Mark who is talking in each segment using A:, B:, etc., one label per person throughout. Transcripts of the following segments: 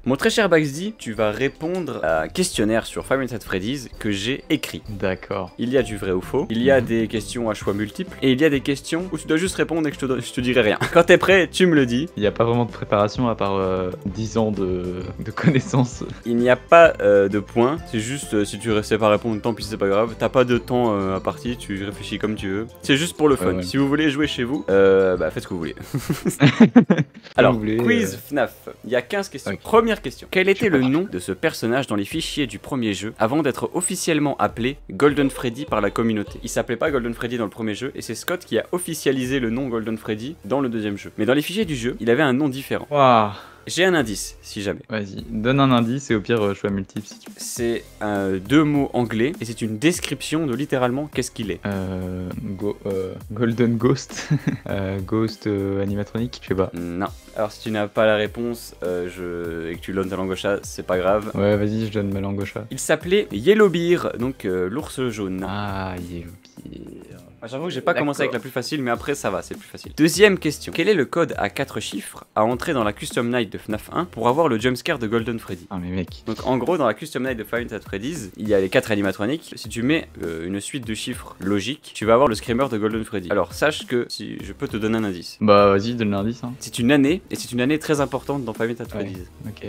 A: Mon très cher Baxdi, tu vas répondre à un questionnaire sur Five Nights at Freddy's que j'ai écrit.
B: D'accord.
A: Il y a du vrai ou faux, il y a des questions à choix multiples, et il y a des questions où tu dois juste répondre et que je te dirai rien. Quand t'es prêt, tu me le dis.
B: Il n'y a pas vraiment de préparation à part 10 ans de connaissances.
A: Il n'y a pas de points, c'est juste si tu sais pas répondre, tant pis c'est pas grave. T'as pas de temps à partie, tu réfléchis comme tu veux. C'est juste pour le fun.
B: Ouais.
A: Si vous voulez jouer chez vous, bah faites ce que vous voulez. Alors, quiz FNAF, il y a 15 questions.
B: Okay.
A: Première question. Quel était le nom de ce personnage dans les fichiers du premier jeu avant d'être officiellement appelé Golden Freddy par la communauté? Il s'appelait pas Golden Freddy dans le premier jeu et c'est Scott qui a officialisé le nom Golden Freddy dans le deuxième jeu. Mais dans les fichiers du jeu, il avait un nom différent.
B: Waouh.
A: J'ai un indice, si jamais.
B: Vas-y, donne un indice et au pire choix multiple si tu veux.
A: C'est deux mots anglais et c'est une description de littéralement qu'est-ce qu'il est.
B: Golden Ghost. Ghost animatronique, je sais pas.
A: Non. Alors si tu n'as pas la réponse et que tu donnes ta langue au chat, c'est pas grave.
B: Ouais, vas-y, je donne ma langue au chat.
A: Il s'appelait Yellowbeard, donc l'ours jaune.
B: Ah, Yellowbeard.
A: J'avoue que j'ai pas commencé avec la plus facile, mais après ça va, c'est plus facile. Deuxième question. Quel est le code à 4 chiffres à entrer dans la Custom Night de FNAF 1 pour avoir le jumpscare de Golden Freddy?
B: Ah mais mec.
A: Donc en gros, dans la Custom Night de Five Nights at Freddy's, il y a les 4 animatroniques. Si tu mets une suite de chiffres logiques, tu vas avoir le screamer de Golden Freddy. Alors sache que si je peux te donner un indice.
B: Bah vas-y, donne l'indice. Hein.
A: C'est une année, et c'est une année très importante dans Five Nights at Freddy's.
B: Ok,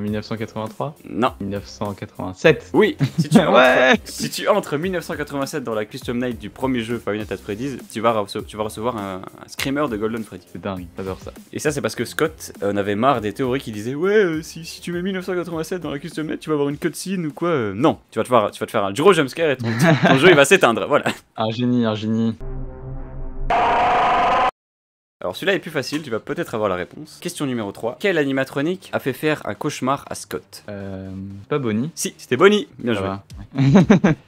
B: 1983.
A: Non.
B: 1987.
A: Oui,
B: Ouais.
A: si tu entres 1987 dans la Custom Night du premier jeu Five Nights at Freddy's, tu vas recevoir un screamer de Golden Freddy.
B: C'est dingue, j'adore ça.
A: Et ça c'est parce que Scott en avait marre des théories qui disaient ouais si tu mets 1987 dans la Custom Night, tu vas avoir une cutscene ou quoi. Non, tu vas te faire un gros jumpscare et ton jeu il va s'éteindre, voilà.
B: Un génie, un génie.
A: Alors celui-là est plus facile, tu vas peut-être avoir la réponse. Question numéro 3. Quel animatronique a fait faire un cauchemar à Scott?
B: Pas Bonnie.
A: Si, c'était Bonnie. Bien joué.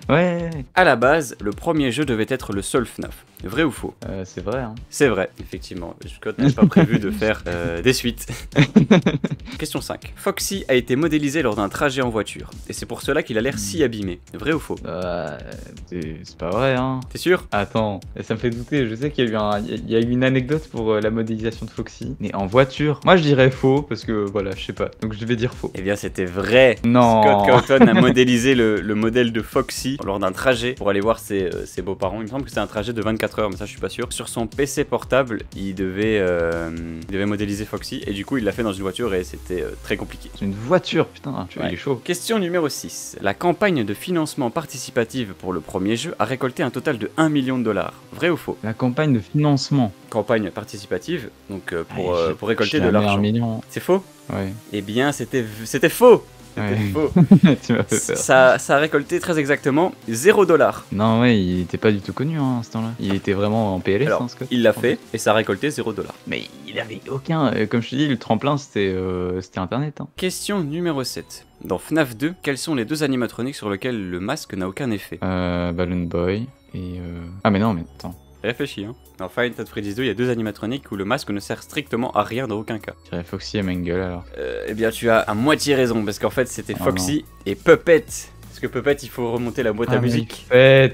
B: Ouais.
A: À la base, le premier jeu devait être le seul FNAF. Vrai ou faux?
B: C'est vrai, hein.
A: C'est vrai, effectivement. Scott n'a pas prévu de faire des suites. Question 5. Foxy a été modélisé lors d'un trajet en voiture. Et c'est pour cela qu'il a l'air si abîmé. Vrai ou faux?
B: C'est pas vrai, hein.
A: T'es sûr?
B: Attends, ça me fait douter. Je sais qu'il y a eu une anecdote pour la modélisation de Foxy. Mais en voiture, moi je dirais faux parce que voilà, je sais pas. Donc je vais dire faux.
A: Eh bien, c'était vrai.
B: Non.
A: Scott Cawthon a modélisé le modèle de Foxy lors d'un trajet pour aller voir ses beaux-parents. Il me semble que c'était un trajet de 24 heures, mais ça je suis pas sûr. Sur son PC portable, il devait modéliser Foxy et du coup il l'a fait dans une voiture et c'était très compliqué.
B: C'est une voiture, putain, tu vois, il est chaud.
A: Question numéro 6. La campagne de financement participative pour le premier jeu a récolté un total de 1 million de dollars. Vrai ou faux?
B: La campagne de financement.
A: Campagne participative, donc pour récolter de l'argent.
B: 1 million.
A: C'est faux?
B: Ouais.
A: Eh bien, c'était faux.
B: Ouais.
A: Faux.
B: Tu m'as fait peur.
A: Ça a récolté très exactement 0 $.
B: Non, ouais, il était pas du tout connu hein, à ce temps-là. Il était vraiment en PLS,
A: Alors,
B: hein, Scott.
A: il l'a fait et ça a récolté 0 $.
B: Mais il avait aucun. Comme je te dis, le tremplin c'était internet. Hein.
A: Question numéro 7. Dans FNAF 2, quels sont les deux animatroniques sur lesquels le masque n'a aucun effet?
B: Balloon Boy et. Ah, mais non, mais attends.
A: Réfléchis, hein. Dans Five Nights at Freddy's 2, il y a deux animatroniques où le masque ne sert strictement à rien dans aucun cas.
B: Je dirais Foxy et Mangle alors.
A: Eh bien, tu as à moitié raison, parce qu'en fait, c'était Foxy et Puppet. Parce que Puppet, il faut remonter la boîte à musique.
B: Puppet.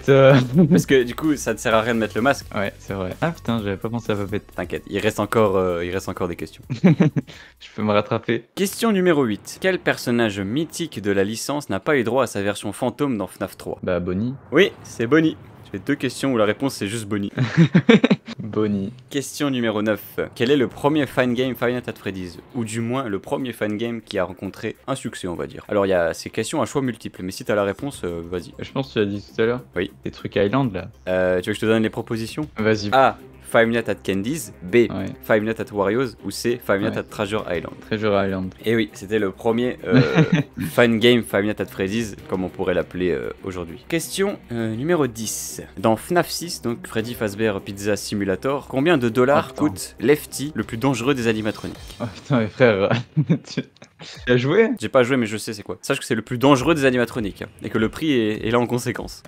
A: Parce que du coup, ça ne sert à rien de mettre le masque.
B: Ouais, c'est vrai. Ah putain, j'avais pas pensé à Puppet.
A: T'inquiète, il reste encore des questions.
B: Je peux me rattraper.
A: Question numéro 8. Quel personnage mythique de la licence n'a pas eu droit à sa version fantôme dans FNAF 3?
B: Bah, Bonnie.
A: Oui, c'est Bonnie. J'ai deux questions où la réponse c'est juste Bonnie.
B: Bonnie.
A: Question numéro 9. Quel est le premier fan game Five Nights at Freddy's? Ou du moins le premier fan game qui a rencontré un succès, on va dire. Alors il y a ces questions à choix multiples, mais si t'as la réponse, vas-y.
B: Je pense que tu l'as dit tout à l'heure.
A: Oui.
B: Des trucs Island là.
A: Tu veux que je te donne les propositions?
B: Vas-y.
A: A. Five Nights at Candy's, B.
B: Ouais.
A: Five Nights at Wario's ou C. Five Nights at Treasure Island.
B: Treasure Island.
A: Et oui, c'était le premier fan game Five Nights at Freddy's, comme on pourrait l'appeler aujourd'hui. Question numéro 10. Dans FNAF 6, donc Freddy Fazbear Pizza Simulator, combien de dollars coûte Lefty, le plus dangereux des animatroniques?
B: Oh putain, mes frères, tu as joué?
A: J'ai pas joué, mais je sais c'est quoi. Sache que c'est le plus dangereux des animatroniques, hein, et que le prix est là en conséquence.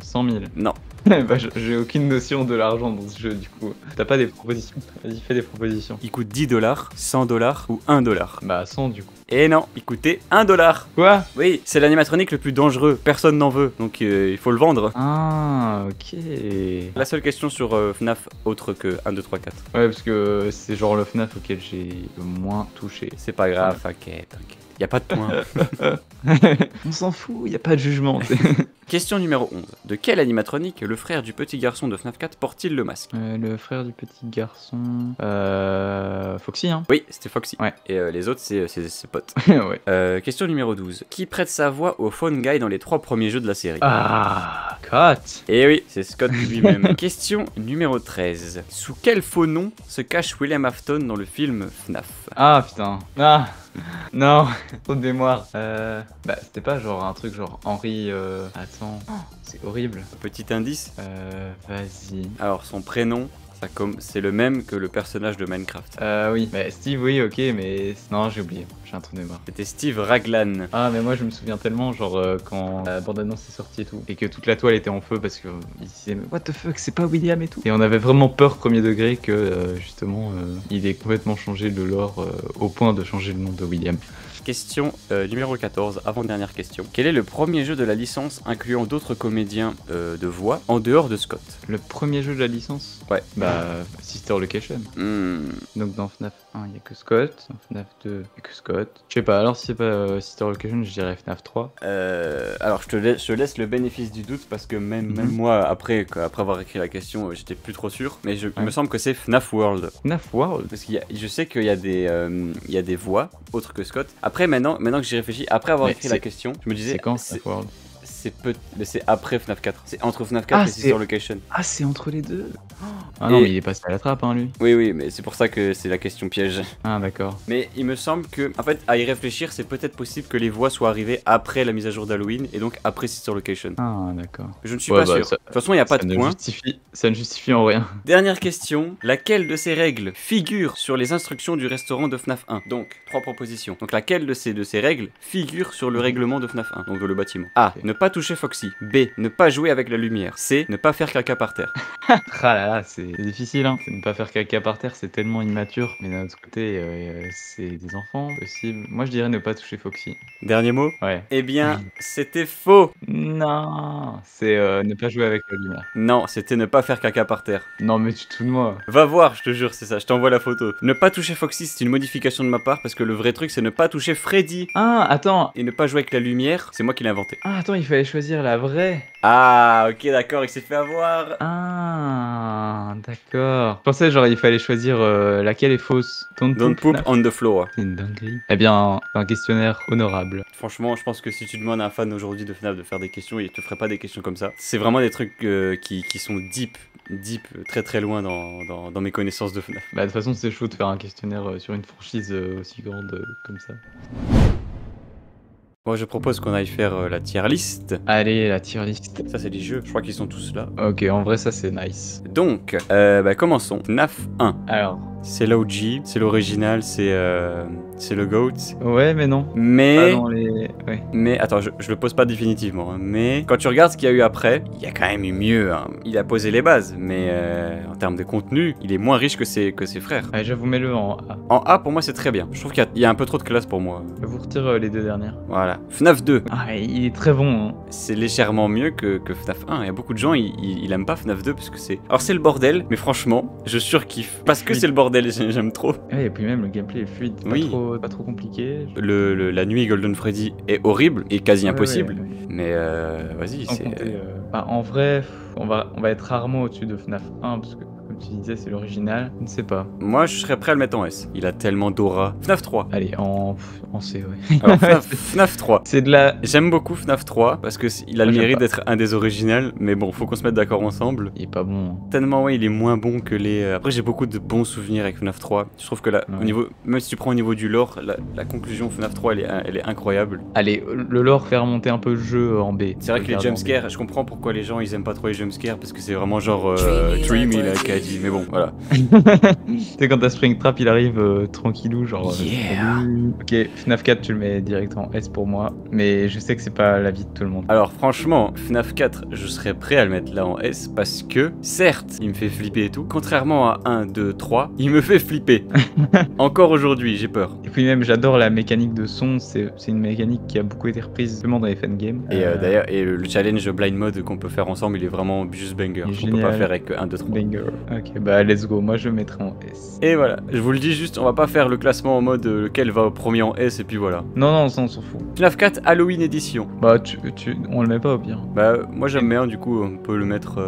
B: 100 000.
A: Non.
B: Bah, j'ai aucune notion de l'argent dans ce jeu, du coup. T'as pas des propositions? Vas-y, fais des propositions.
A: Il coûte 10 $, 100 $ ou 1 $.
B: Bah, 100 du coup.
A: Et non, il coûtait 1 $.
B: Quoi?
A: Oui, c'est l'animatronique le plus dangereux, personne n'en veut, donc il faut le vendre.
B: Ah, ok.
A: La seule question sur FNAF autre que 1, 2, 3, 4.
B: Ouais, parce que c'est genre le FNAF auquel j'ai le moins touché.
A: C'est pas grave, t'inquiète. Y a pas de point.
B: On s'en fout, y a pas de jugement.
A: Question numéro 11. De quel animatronique le frère du petit garçon de FNAF 4 porte-t-il le masque?
B: Le frère du petit garçon... Foxy, hein.
A: Oui, c'était Foxy.
B: Ouais.
A: Et les autres, c'est ses potes.
B: Ouais.
A: Question numéro 12. Qui prête sa voix au Phone Guy dans les 3 premiers jeux de la série?
B: Ah, Scott.
A: Et oui, c'est Scott lui-même. Question numéro 13. Sous quel faux nom se cache William Afton dans le film FNAF?
B: Ah, putain. Ah, non, trop de mémoire. Bah, c'était pas genre un truc genre Henri... Attends, c'est horrible.
A: Petit indice.
B: Vas-y.
A: Alors, son prénom, c'est le même que le personnage de Minecraft.
B: Oui. Bah, Steve, oui, ok, mais... Non, j'ai oublié. J'ai un trou de mémoire.
A: C'était Steve Raglan.
B: Ah, mais moi, je me souviens tellement, genre, quand la bande-annonce est sortie et tout, et que toute la toile était en feu parce que ils disaient, mais what the fuck, c'est pas William et tout. Et on avait vraiment peur, premier degré, que, justement, il ait complètement changé le lore au point de changer le nom de William.
A: Question numéro 14, avant-dernière question. Quel est le premier jeu de la licence incluant d'autres comédiens de voix en dehors de Scott?
B: Le premier jeu de la licence?
A: Ouais.
B: Bah, Sister Location. Donc dans FNAF 1, il n'y a que Scott. Dans FNAF 2, il n'y a que Scott. Je sais pas, alors si c'est pas Sister Location, je dirais FNAF 3.
A: Alors je te laisse le bénéfice du doute parce que même moi, après avoir écrit la question, j'étais plus trop sûr. Mais il me semble que c'est FNAF World.
B: FNAF World?
A: Parce je sais qu'il y a des voix autres que Scott. Après, maintenant que j'y réfléchis, après avoir écrit la question, je me disais...
B: C'est quand FNAF World?
A: Mais c'est après FNAF 4. C'est entre FNAF 4 et Sister Location.
B: Ah, c'est entre les deux. Ah non, mais il est passé à la trappe, hein, lui.
A: Oui, mais c'est pour ça que c'est la question piège.
B: Ah, d'accord.
A: Mais il me semble que, en fait, à y réfléchir, c'est peut-être possible que les voix soient arrivées après la mise à jour d'Halloween et donc après Sister Location.
B: Ah, d'accord.
A: Je ne suis pas sûr. De toute façon, il n'y a pas de point.
B: Ça ne justifie en rien.
A: Dernière question. Laquelle de ces règles figure sur les instructions du restaurant de FNAF 1? Donc, 3 propositions. Donc, laquelle de ces règles figure sur le règlement de FNAF 1? Donc, de le bâtiment. A. Ne pas toucher Foxy. B. Ne pas jouer avec la lumière. C. Ne pas faire caca par terre.
B: Ah là là, c'est difficile, hein. Ne pas faire caca par terre, c'est tellement immature. Mais d'un autre côté, c'est des enfants, possible. Moi, je dirais ne pas toucher Foxy.
A: Dernier mot?
B: Ouais.
A: Eh bien, c'était faux.
B: Non, c'est ne pas jouer avec la lumière.
A: Non, c'était ne pas faire caca par terre.
B: Non, mais tu te fous de moi.
A: Va voir, je te jure, c'est ça, je t'envoie la photo. Ne pas toucher Foxy, c'est une modification de ma part parce que le vrai truc, c'est ne pas toucher Freddy.
B: Ah, attends.
A: Et ne pas jouer avec la lumière, c'est moi qui l'ai inventé.
B: Ah, attends, il fallait choisir la vraie.
A: Ah, ok, d'accord, il s'est fait avoir.
B: Ah, d'accord. Je pensais genre il fallait choisir laquelle est fausse.
A: Don't poop on the floor.
B: C'est une dinguerie. Eh bien, un questionnaire honorable.
A: Franchement, je pense que si tu demandes à un fan aujourd'hui de FNAF de faire des questions, il te ferait pas des questions comme ça. C'est vraiment des trucs qui sont deep, très très loin dans mes connaissances de FNAF.
B: Bah de toute façon, c'est chaud de faire un questionnaire sur une franchise aussi grande comme ça.
A: Moi, je propose qu'on aille faire la tier list.
B: Allez, la tier list.
A: Ça, c'est des jeux, je crois qu'ils sont tous là.
B: Ok, en vrai, ça c'est nice.
A: Donc, commençons. FNAF 1.
B: Alors.
A: C'est l'OG, c'est l'original, c'est le GOAT.
B: Ouais, mais non.
A: Mais...
B: Pas dans les... ouais.
A: Mais, attends, je le pose pas définitivement. Hein, mais, quand tu regardes ce qu'il y a eu après, il y a quand même eu mieux. Hein. Il a posé les bases, mais en termes de contenu, il est moins riche que ses frères.
B: Allez, j'avoue, mets-le en A.
A: En A, pour moi, c'est très bien. Je trouve qu'il y a un peu trop de classe pour moi.
B: Je vous retire les deux dernières.
A: Voilà. FNAF 2.
B: Ah, il est très bon. Hein.
A: C'est légèrement mieux que FNAF 1. Il y a beaucoup de gens, ils aiment pas FNAF 2 parce que c'est... Alors, c'est le bordel, mais franchement, je surkiffe. Parce que c'est le bordel, j'aime trop.
B: Ouais, et puis même, le gameplay est fluide. Pas trop compliqué.
A: La nuit Golden Freddy est horrible et quasi impossible.
B: Ouais.
A: Mais vas-y, c'est...
B: en vrai, on va être rarement au-dessus de FNAF 1 parce que, comme tu disais, c'est l'original. Je ne sais pas.
A: Moi, je serais prêt à le mettre en S. Il a tellement d'aura. FNAF 3.
B: Allez, en C, ouais.
A: Alors, FNAF 3.
B: C'est de la...
A: J'aime beaucoup FNAF 3 parce qu'il a le mérite d'être un des originales. Mais bon, faut qu'on se mette d'accord ensemble.
B: Il est pas bon. Hein.
A: Tellement, ouais, il est moins bon que les... Après, j'ai beaucoup de bons souvenirs avec FNAF 3. Je trouve que là, au niveau... même si tu prends au niveau du lore, la conclusion FNAF 3, elle est incroyable.
B: Allez, le lore fait remonter un peu le jeu en B.
A: C'est vrai que les jumpscares, je comprends pourquoi les gens ils aiment pas trop les jumpscares parce que c'est vraiment genre Dreamy là qui a dit. Mais bon, voilà.
B: Tu sais, quand t'as Springtrap, il arrive tranquillou, genre. Ok, FNAF 4, tu le mets direct en S pour moi. Mais je sais que c'est pas l'avis de tout le monde.
A: Alors, franchement, FNAF 4, je serais prêt à le mettre là en S parce que, certes, il me fait flipper et tout. Contrairement à 1, 2, 3, il me fait flipper. Encore aujourd'hui, j'ai peur.
B: Et puis même, j'adore la mécanique de son. C'est une mécanique qui a beaucoup été reprise justement dans les fangames.
A: Et d'ailleurs, le challenge blind mode qu'on peut faire ensemble, il est vraiment juste banger. On peut pas faire avec 1, 2, 3.
B: Banger. Ok, bah let's go, moi je le mettrai en S.
A: Et voilà, je vous le dis juste, on va pas faire le classement en mode lequel va au premier en S et puis voilà.
B: Non, non, ça on s'en fout.
A: FNAF 4 Halloween Edition.
B: Bah on le met pas au pire.
A: Bah moi j'aime bien, du coup on peut le mettre...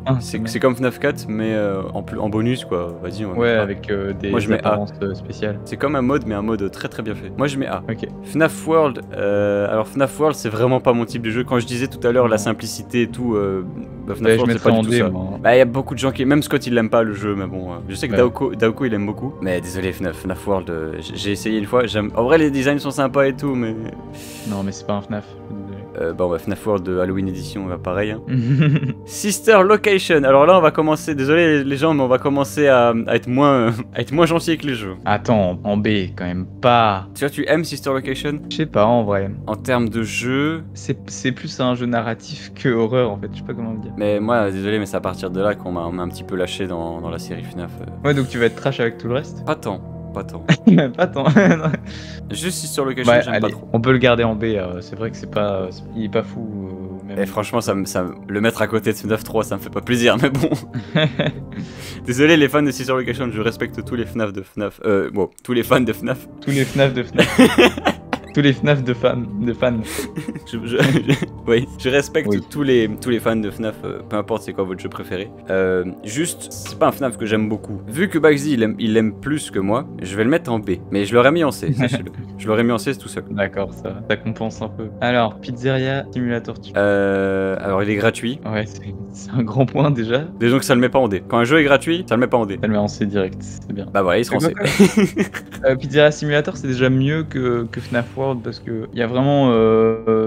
B: Ah,
A: c'est comme FNAF 4 mais en bonus quoi, vas-y on va
B: Ouais,
A: mettre A.
B: avec des
A: Moi, je mets A.
B: apparences spéciales.
A: C'est comme un mode mais un mode très très bien fait. Moi je mets A.
B: Ok.
A: FNAF World, alors FNAF World c'est vraiment pas mon type de jeu. Quand je disais tout à l'heure la simplicité et tout, bah, FNAF
B: Ouais, je
A: World c'est
B: mettrais
A: pas
B: en
A: du tout
B: D,
A: ça.
B: moi.
A: Bah y a beaucoup de gens qui... Même Scott il l'aime pas le jeu mais bon, je sais que
B: Ouais.
A: Daoko il aime beaucoup. Mais désolé FNAF World, j'ai essayé une fois, en vrai les designs sont sympas et tout mais...
B: Non, mais c'est pas un FNAF.
A: Bon bah FNAF World Halloween Edition pareil. Hein. Sister Location, alors là on va commencer, désolé les gens mais on va commencer à être moins gentil avec les jeux.
B: Attends, en B, quand même pas.
A: Tu vois tu aimes Sister Location?
B: Je sais pas, en vrai.
A: En termes de jeu...
B: C'est plus un jeu narratif que horreur, en fait. Je sais pas comment le dire.
A: Mais moi désolé mais c'est à partir de là qu'on m'a un petit peu lâché dans la série FNAF.
B: Ouais, donc tu vas être trash avec tout le reste.
A: Pas tant.
B: Pas tant.
A: Juste Sister Location
B: Ouais,
A: j'aime pas
B: allez,
A: trop.
B: on peut le garder en B. C'est vrai que c'est pas, il est pas fou. Même.
A: Et franchement le mettre à côté de FNAF 3 ça me fait pas plaisir mais bon. Désolé les fans de Sister Location, je respecte tous les FNAF de FNAF. Bon, tous les fans de FNAF.
B: Tous les FNAF de FNAF. Tous les FNAF de fans.
A: Oui, je respecte
B: Oui.
A: tous les fans de FNAF, peu importe c'est quoi votre jeu préféré. Juste, c'est pas un FNAF que j'aime beaucoup. Vu que Bugsy il l'aime plus que moi, je vais le mettre en B. Mais je l'aurais mis en C, sachez-le. Je l'aurais mis en C tout seul.
B: D'accord, ça compense un peu. Alors, Pizzeria Simulator.
A: Alors il est gratuit.
B: Ouais, c'est un grand point déjà.
A: Disons que ça le met pas en D. Quand un jeu est gratuit, ça le met pas en D.
B: Ça le met en C direct, c'est bien.
A: Bah voilà, il sera en C.
B: Pizzeria Simulator, c'est déjà mieux que FNAF World parce que il y a vraiment,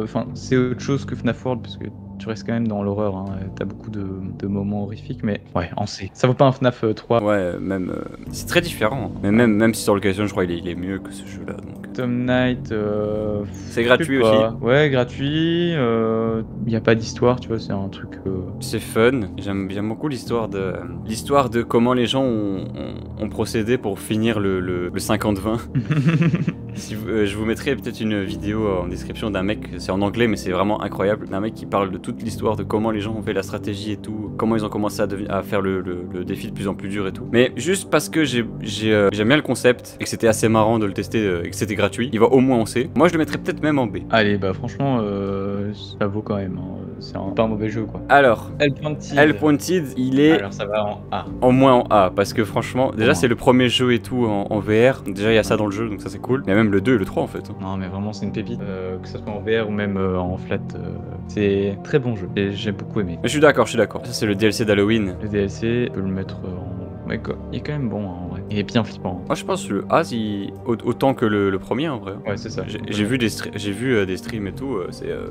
B: enfin, c'est autre chose que FNAF World parce que tu restes quand même dans l'horreur. Hein. T'as beaucoup de moments horrifiques, mais ouais, en C. Ça vaut pas un FNAF 3.
A: Ouais, même c'est très différent. Mais même si sur l'occasion, je crois il est mieux que ce jeu-là. Donc.
B: Tom Knight,
A: c'est gratuit aussi.
B: Ouais, gratuit. Il y a pas d'histoire, tu vois, c'est un truc.
A: C'est fun. J'aime beaucoup l'histoire de comment les gens ont procédé pour finir le 50-20. Je vous mettrai peut-être une vidéo en description d'un mec, c'est en anglais mais c'est vraiment incroyable, d'un mec qui parle de toute l'histoire de comment les gens ont fait la stratégie et tout, comment ils ont commencé à faire le défi de plus en plus dur et tout. Mais juste parce que j'aime bien le concept et que c'était assez marrant de le tester et que c'était gratuit, il va au moins en C. Moi je le mettrais peut-être même en B.
B: Allez, bah franchement, ça vaut quand même. Hein. C'est pas un mauvais jeu quoi.
A: Alors,
B: L-Pointed,
A: il est...
B: Alors ça va en A.
A: En moins en A, parce que franchement, déjà c'est le premier jeu et tout en VR, déjà il y a ça dans le jeu, donc ça c'est cool. Il y a même le 2 et le 3 en fait.
B: Non mais vraiment c'est une pépite, que ce soit en VR ou même en flat, c'est très bon jeu, et j'ai beaucoup aimé.
A: Mais je suis d'accord. Ça c'est le DLC d'Halloween.
B: Le DLC, on peut le mettre en... Ouais, quoi. Il est quand même bon hein, en vrai, il est bien flippant.
A: Moi je pense le A autant que le premier en vrai.
B: Ouais c'est ça.
A: J'ai vu des streams et tout,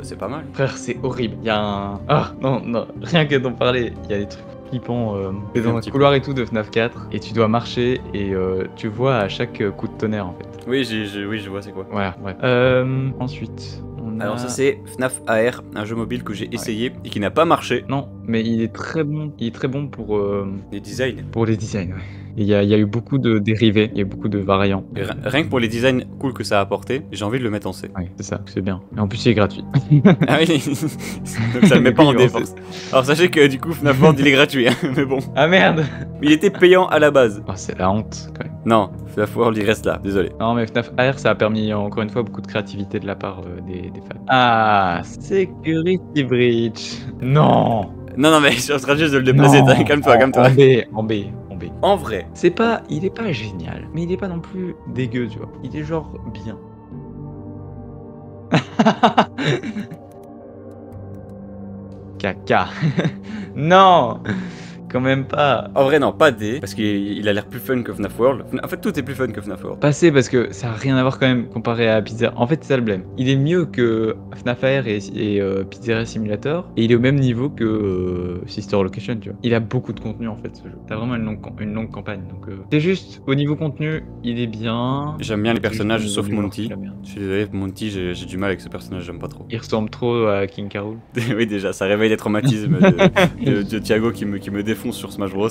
A: c'est pas mal.
B: Frère c'est horrible, il y a un... Ah non, rien que d'en parler, il y a des trucs flippants. T'es dans un couloir et tout de FNAF 4, et tu dois marcher, et tu vois à chaque coup de tonnerre en fait.
A: Oui, je vois c'est quoi.
B: Voilà, ouais. Ensuite...
A: Alors ça c'est FNAF AR, un jeu mobile que j'ai essayé et qui n'a pas marché.
B: Non, mais il est très bon. Il est très bon pour
A: les designs.
B: Pour les designs, ouais. Il y a eu beaucoup de dérivés, il y a eu beaucoup de variants.
A: Et rien que pour les designs cool que ça a apporté, j'ai envie de le mettre en C.
B: Ouais, c'est ça, c'est bien. Et en plus, il est gratuit.
A: Ah oui, donc ça le met pas en D. Alors sachez que du coup FNAF World il est gratuit, hein, mais bon.
B: Ah merde.
A: Il était payant à la base.
B: Oh, c'est la honte quand même.
A: Non, FNAF World il reste là, désolé.
B: Non mais FNAF AR ça a permis encore une fois beaucoup de créativité de la part des fans. Ah, Security Breach. Non.
A: Non mais je suis en train juste de le déplacer, calme-toi.
B: En B.
A: En vrai.
B: Il est pas génial, mais il est pas non plus dégueu, tu vois. Il est genre bien. Caca. Non. Quand même pas.
A: En vrai non, pas D, parce qu'il a l'air plus fun que FNAF World. En fait tout est plus fun que FNAF World.
B: Pas C parce que ça a rien à voir quand même comparé à Pizzeria. En fait c'est ça le blème. Il est mieux que FNAF AR et Pizzeria Simulator, et il est au même niveau que Sister Location, tu vois. Il a beaucoup de contenu en fait ce jeu. T'as vraiment une longue campagne, donc c'est juste au niveau contenu il est bien.
A: J'aime bien les personnages sauf Monty. Je suis désolé, Monty j'ai du mal avec ce personnage, j'aime pas trop.
B: Il ressemble trop à King K. Rool.
A: Oui déjà, ça réveille des traumatismes de Thiago qui me défonce sur Smash Bros.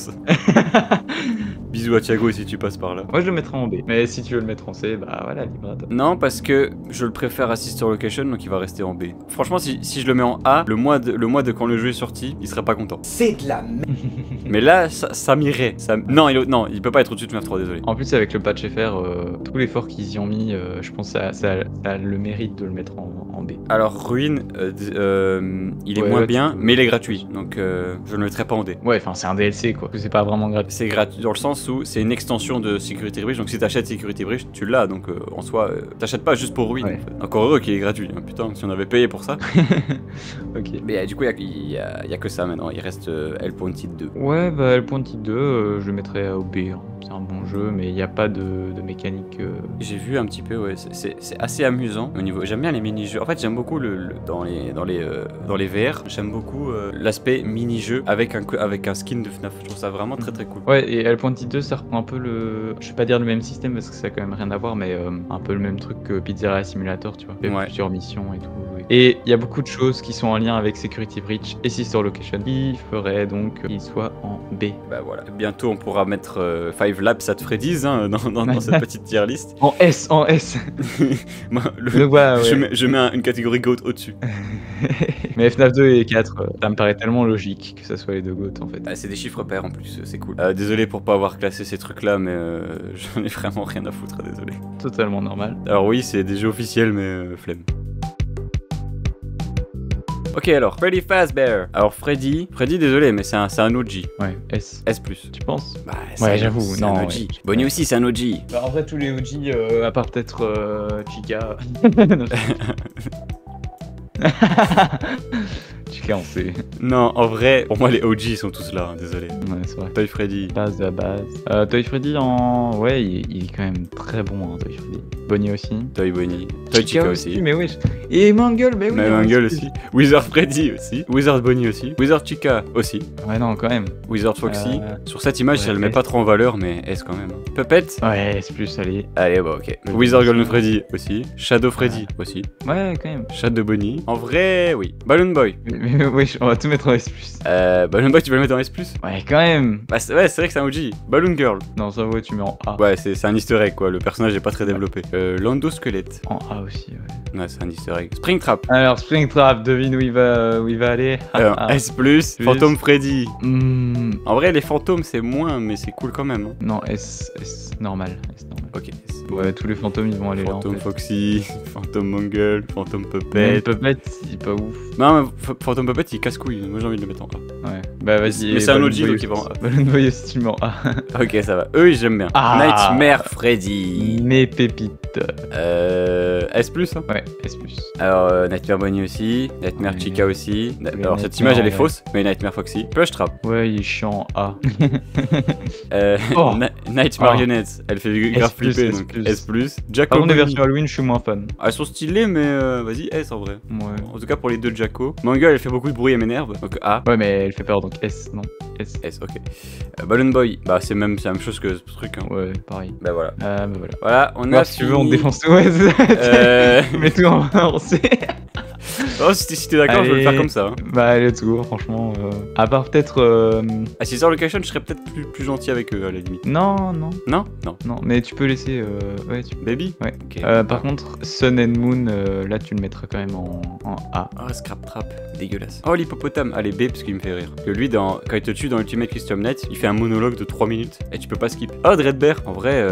A: Bisous à Thiago si tu passes par là.
B: Moi je le mettrai en B, mais si tu veux le mettre en C, bah voilà, libre à toi.
A: Non, parce que je le préfère à Sister Location, donc il va rester en B. Franchement, si je le mets en A, le mois de quand le jeu est sorti, il serait pas content.
C: C'est de la merde.
A: Mais là, ça m'irait. Non, il peut pas être au-dessus de FNAF 3, désolé.
B: En plus, avec le patch FR, tout l'effort qu'ils y ont mis, je pense que ça a le mérite de le mettre en B.
A: Alors, Ruin, il est moins bien, mais il est gratuit. Donc, je ne le mettrai pas en D.
B: Ouais, enfin, c'est un DLC, quoi. C'est pas vraiment gratuit.
A: C'est gratuit dans le sens où c'est une extension de Security Breach. Donc, si t'achètes Security Breach, tu l'as. Donc, en soi, t'achètes pas juste pour Ruin.
B: Ouais.
A: En fait. Encore heureux qu'il est gratuit. Hein. Putain, si on avait payé pour ça.
B: Ok.
A: Mais du coup, il y a que ça maintenant. Il reste Hellpointed 2.
B: Ouais, bah, Hellpointed 2, je le mettrais au B. Hein. C'est un bon jeu, mais il n'y a pas de mécanique.
A: J'ai vu un petit peu, ouais. C'est assez amusant au niveau. J'aime bien les mini-jeux. En fait, j'aime beaucoup dans les VR. J'aime beaucoup l'aspect mini-jeu avec un skin de FNAF. Je trouve ça vraiment très très cool.
B: Ouais, et Hellpointed 2, ça reprend un peu je vais pas dire le même système parce que ça a quand même rien à voir, mais un peu le même truc que Pizzeria Simulator, tu vois. Il y a plusieurs missions et tout. Et il y a beaucoup de choses qui sont en lien avec Security Breach et Sister Location qui ferait donc qu'il soit en B.
A: Bah voilà. Bientôt, on pourra mettre 5 Laps at Freddy's hein, dans cette petite tier list.
B: En S.
A: Moi,
B: Ouais.
A: je mets une catégorie GOAT au-dessus.
B: Mais FNAF 2 et 4, ça me paraît tellement logique que ça soit les deux GOAT en fait.
A: Ah, c'est des chiffres pairs en plus, c'est cool. Désolé pour pas avoir classé ces trucs là, mais j'en ai vraiment rien à foutre, désolé.
B: Totalement normal.
A: Alors oui, c'est des jeux officiels, mais flemme. Ok, alors, Freddy Fazbear. Alors, Freddy, désolé, mais c'est un OG.
B: Ouais, S.
A: S+.
B: Tu penses?
A: Bah,
B: ouais, j'avoue,
A: c'est
B: non.
A: un OG.
B: Ouais.
A: Bonnie aussi, c'est un OG.
B: Bah, en vrai, tous les OG, à part peut-être Chica. Chica, on sait.
A: Non, en vrai, pour moi, les OG sont tous là, hein, désolé.
B: Ouais, c'est vrai.
A: Toy Freddy.
B: Base de la base. Toy Freddy ouais, il est quand même très bon, hein, Toy Freddy. Bonnie aussi.
A: Toy Bonnie. Toy Chica aussi.
B: Mais oui. Et Mangle, mais oui.
A: Mais Mangle aussi. Wizard Freddy aussi. Wizard Bonnie aussi. Wizard Chica aussi.
B: Ouais, non, quand même.
A: Wizard Foxy. Sur cette image,
B: ouais,
A: elle met pas trop en valeur, mais S quand même. Puppet.
B: Ouais, S+, allez.
A: Allez, bah ok. Wizard Golden Freddy aussi. Shadow Freddy aussi.
B: Ouais, quand même.
A: Shadow Bonnie. En vrai, oui. Balloon Boy.
B: Mais oui, on va tout mettre en S+.
A: Balloon Boy, tu peux le mettre en S+.
B: Ouais, quand même.
A: Bah ouais, c'est vrai que c'est un OG. Balloon Girl.
B: Non, ça va, tu mets en A.
A: Ouais, c'est un easter egg quoi. Le personnage est pas très développé. Lando Squelette.
B: En A aussi, ouais.
A: Ouais, c'est un easter egg. Springtrap.
B: Alors, Springtrap, devine où il va aller.
A: S+. Phantom Freddy.
B: En
A: vrai, les fantômes, c'est moins, mais c'est cool quand même. Hein.
B: Non, S normal.
A: Ok.
B: Ouais, tous les fantômes, ils vont aller
A: Phantom
B: là, en fait.
A: Foxy, Phantom Mangle, Phantom Puppet.
B: Puppet, il est pas ouf.
A: Non, mais Phantom Puppet, il casse-couille. Moi, j'ai envie de le mettre en A.
B: Ouais. Bah, vas-y.
A: Mais c'est un OG, donc il va en A.
B: Balloon Boy aussi, tu le mets en A.
A: Ok, ça va. Eux, j'aime bien.
B: Ah.
A: Nightmare Freddy.
B: Mes pépites.
A: S+, hein.
B: Ouais, S+.
A: Alors, Nightmare Bonnie aussi, Nightmare
B: Ouais.
A: Chica aussi. Alors, cette
B: Nightmare,
A: image elle est
B: ouais.
A: fausse, mais Nightmare Foxy. Plush Trap.
B: Ouais, il est chiant en A.
A: Oh. Night Marionettes, elle fait grave
B: S+,
A: flipper,
B: S+.
A: donc S+.
B: Par
A: Jacko
B: contre, les
A: Bonnie.
B: versions Halloween, je suis moins fan.
A: Elles sont stylées, mais vas-y, S en vrai.
B: Ouais.
A: En tout cas, pour les deux Jacko. Mangle, elle fait beaucoup de bruit et m'énerve, donc A.
B: Ouais, mais elle fait peur, donc S, non. S.
A: S, ok. Balloon Boy, bah c'est la même chose que ce truc. Hein.
B: Ouais, pareil.
A: Bah voilà.
B: Bah voilà.
A: Voilà, on a.
B: Si tu veux, on défonce tout. Ouais, mets tout en C.
A: Oh, si t'es d'accord, je vais le faire comme ça. Hein.
B: Bah, allez, tout, franchement. À part peut-être.
A: À Sister Location, je serais peut-être plus gentil avec eux à la limite.
B: Non.
A: Non.
B: Non, mais tu peux laisser. Ouais,
A: Baby.
B: Ouais.
A: Ok.
B: Par contre, Sun and Moon, là, tu le mettras quand même en A.
A: Oh, Scrap Trap, dégueulasse. Oh, l'hippopotame, allez B parce qu'il me fait rire. Que lui, quand il te tue dans Ultimate Custom Night, il fait un monologue de 3 minutes et tu peux pas skip. Oh, Dreadbear, en vrai,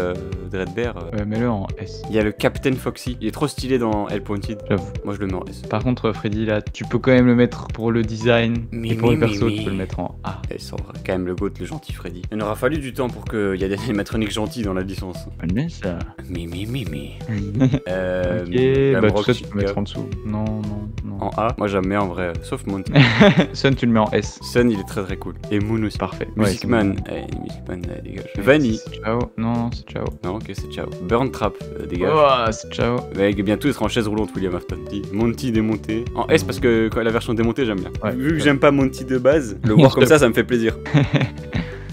A: Dreadbear.
B: Mets-le en S.
A: Il y a le Captain Foxy, il est trop stylé dans Hellpointed.
B: J'avoue.
A: Moi, je le mets en S.
B: Par contre, Freddy, là, tu peux quand même le mettre pour le design. Et pour le perso, tu peux le mettre en A.
A: S, en vrai, quand même le GOAT, le gentil Freddy. Il aura fallu du temps pour qu'il y ait des animatroniques gentils dans la licence.
B: Mais ça.
A: Mi.
B: Ok, bah tout ça, tu peux mettre en dessous. Non.
A: En A, moi j'aime bien en vrai, sauf Moon.
B: Sun, tu le mets en S.
A: Sun, il est très très cool. Et Moon aussi.
B: Parfait.
A: Music Man, dégage. Vanny.
B: Ciao. Non, c'est ciao.
A: Non, ok, c'est ciao. Burn Trap, dégage.
B: Oh, c'est ciao.
A: Mec, bientôt il sera en chaise roulante, William Afton. Monty démonté. En S parce que quand la version démontée, j'aime bien.
B: Ouais.
A: Vu que j'aime pas Monty de base, le voir comme ça me fait plaisir.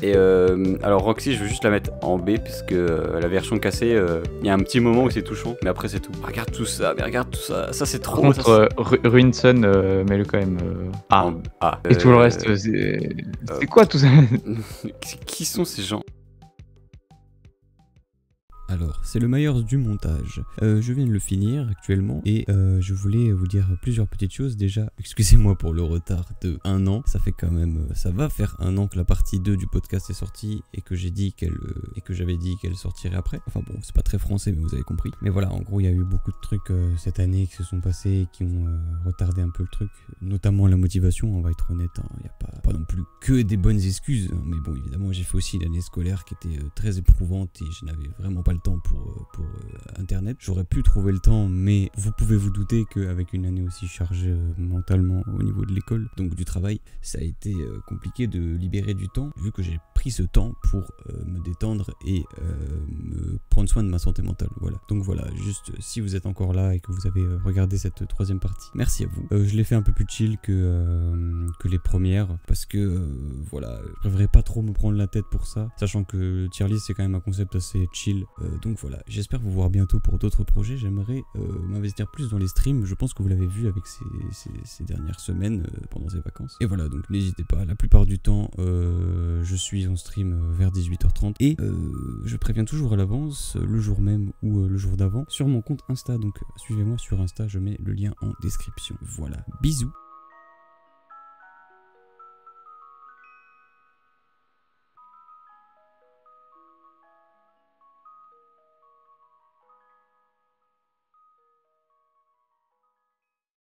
A: Et alors Roxy, je veux juste la mettre en B parce que la version cassée, il y a un petit moment où c'est touchant, mais après c'est tout. Regarde tout ça, ça c'est trop.
B: Par contre, Ruin Sun, mets-le quand même A.
A: En A.
B: Et tout le reste, c'est quoi tout ça?
A: Qui sont ces gens?
C: Alors, c'est le meilleur du montage. Je viens de le finir actuellement et je voulais vous dire plusieurs petites choses. Déjà, excusez-moi pour le retard de 1 an. Ça fait quand même, ça va faire 1 an que la partie 2 du podcast est sortie et que j'avais dit qu'elle sortirait après. Enfin bon, c'est pas très français, mais vous avez compris. Mais voilà, en gros, il y a eu beaucoup de trucs cette année qui se sont passés et qui ont retardé un peu le truc, notamment la motivation. On va être honnête, il n'y a pas non plus que des bonnes excuses. Mais bon, évidemment, j'ai fait aussi l'année scolaire qui était très éprouvante et je n'avais vraiment pas le temps pour internet. J'aurais pu trouver le temps, mais vous pouvez vous douter qu'avec une année aussi chargée mentalement au niveau de l'école, donc du travail, ça a été compliqué de libérer du temps, vu que j'ai pris ce temps pour me détendre et me prendre soin de ma santé mentale. Voilà. Donc voilà, juste si vous êtes encore là et que vous avez regardé cette 3e partie, merci à vous. Je l'ai fait un peu plus chill que les premières, parce que voilà, je préférais pas trop me prendre la tête pour ça, sachant que le tier list c'est quand même un concept assez chill. Donc voilà, j'espère vous voir bientôt pour d'autres projets. J'aimerais m'investir plus dans les streams, je pense que vous l'avez vu avec ces dernières semaines pendant ces vacances. Et voilà, donc n'hésitez pas, la plupart du temps je suis en stream vers 18h30 et je préviens toujours à l'avance, le jour même ou le jour d'avant, sur mon compte Insta. Donc suivez-moi sur Insta, je mets le lien en description. Voilà, bisous.